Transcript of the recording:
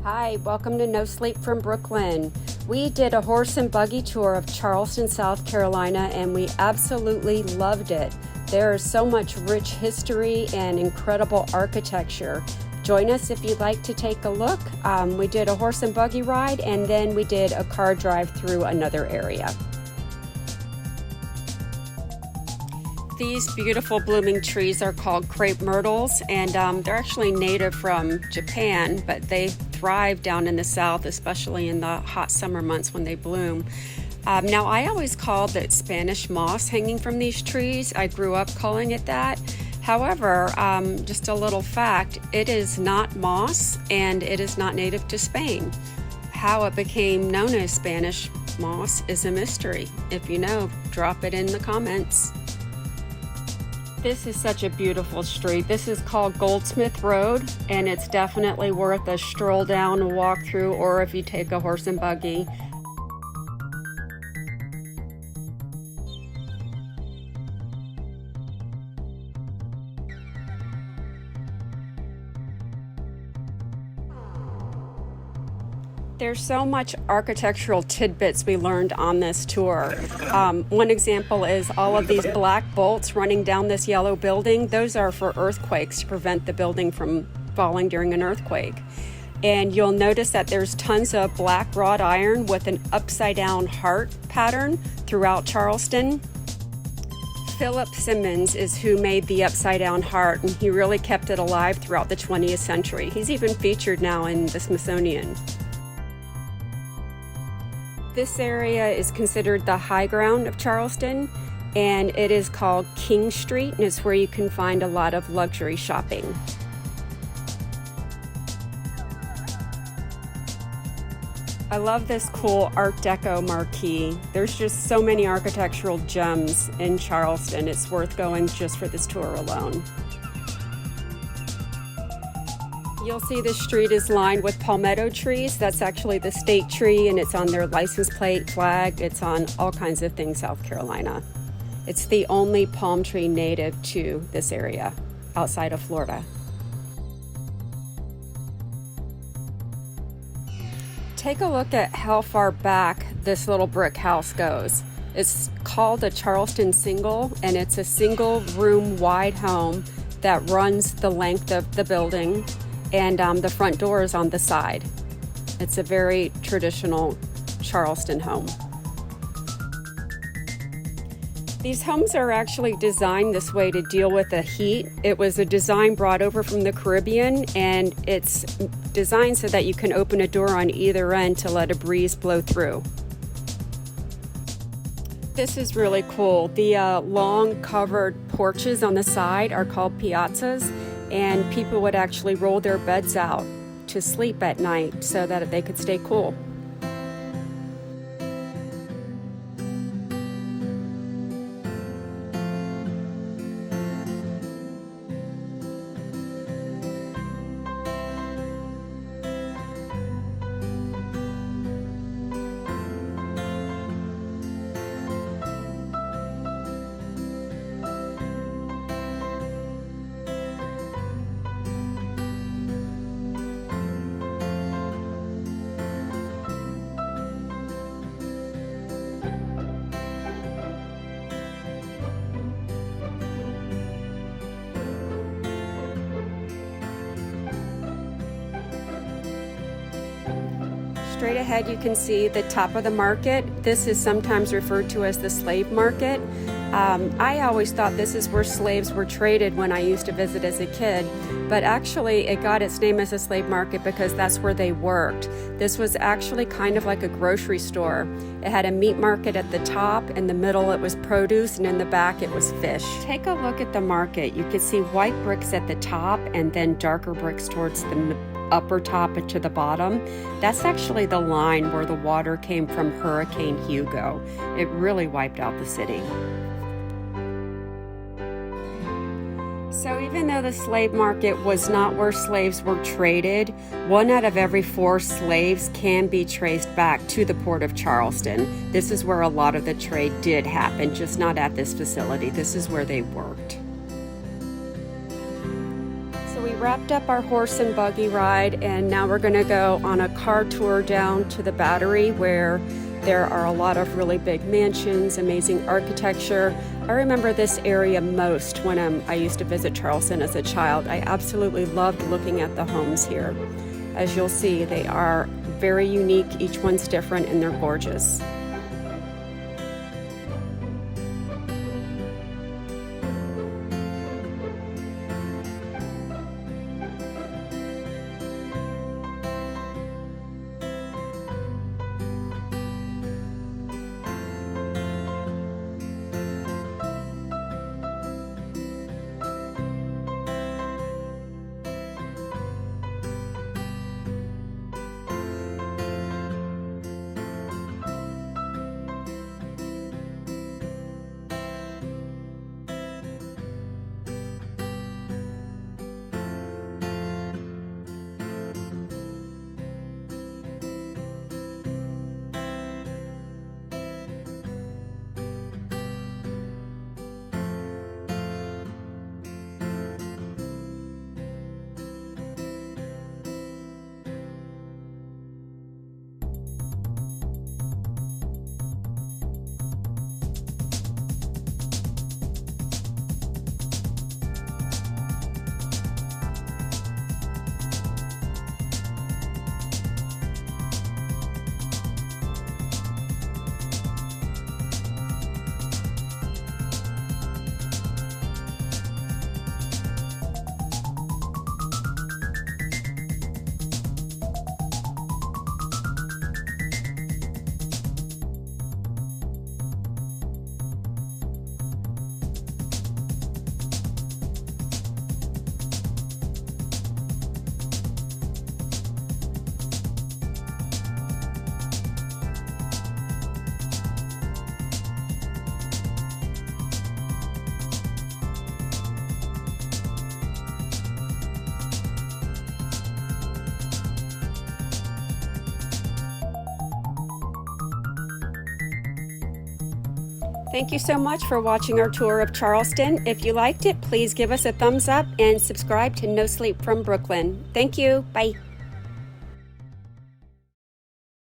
Hi, welcome to No Sleep from Brooklyn. We did a horse and buggy tour of Charleston, South Carolina, and we absolutely loved it. There is so much rich history and incredible architecture. Join us if you'd like to take a look. We did a horse and buggy ride, and then we did a car drive through another area. These beautiful blooming trees are called crepe myrtles, and they're actually native from Japan, but they thrive down in the south, especially in the hot summer months when they bloom. Now, I always called it Spanish moss hanging from these trees. I grew up calling it that. However, just a little fact, it is not moss and it is not native to Spain. How it became known as Spanish moss is a mystery. If you know, drop it in the comments. This is such a beautiful street. This is called Goldsmith Road, and it's definitely worth a stroll down, a walk through, or if you take a horse and buggy. There's so much architectural tidbits we learned on this tour. One example is all of these black bolts running down this yellow building. Those are for earthquakes to prevent the building from falling during an earthquake. And you'll notice that there's tons of black wrought iron with an upside down heart pattern throughout Charleston. Philip Simmons is who made the upside down heart, and he really kept it alive throughout the 20th century. He's even featured now in the Smithsonian. This area is considered the high ground of Charleston, and it is called King Street, and it's where you can find a lot of luxury shopping. I love this cool Art Deco marquee. There's just so many architectural gems in Charleston. It's worth going just for this tour alone. You'll see the street is lined with palmetto trees. That's actually the state tree, and it's on their license plate, flag. It's on all kinds of things, South Carolina. It's the only palm tree native to this area outside of Florida. Take a look at how far back this little brick house goes. It's called a Charleston single, and it's a single room wide home that runs the length of the building. And the front door is on the side. It's a very traditional Charleston home. These homes are actually designed this way to deal with the heat. It was a design brought over from the Caribbean, and it's designed so that you can open a door on either end to let a breeze blow through. This is really cool. The long covered porches on the side are called piazzas, and people would actually roll their beds out to sleep at night so that they could stay cool. Straight ahead you can see the top of the market. This is sometimes referred to as the slave market. I always thought this is where slaves were traded when I used to visit as a kid, but actually it got its name as a slave market because that's where they worked. This was actually kind of like a grocery store. It had a meat market at the top, in the middle it was produce, and in the back it was fish. Take a look at the market. You can see white bricks at the top and then darker bricks towards the upper top and to the bottom. That's actually the line where the water came from Hurricane Hugo. It really wiped out the city. So even though the slave market was not where slaves were traded, 1 out of every 4 slaves can be traced back to the port of Charleston. This is where a lot of the trade did happen, just not at this facility. This is where they worked. wrapped up our horse and buggy ride, and now we're going to go on a car tour down to the Battery, where there are a lot of really big mansions, amazing architecture. I remember this area most when I used to visit Charleston as a child. I absolutely loved looking at the homes here. As you'll see, they are very unique. Each one's different and they're gorgeous. Thank you so much for watching our tour of Charleston. If you liked it, please give us a thumbs up and subscribe to No Sleep from Brooklyn. Thank you. Bye.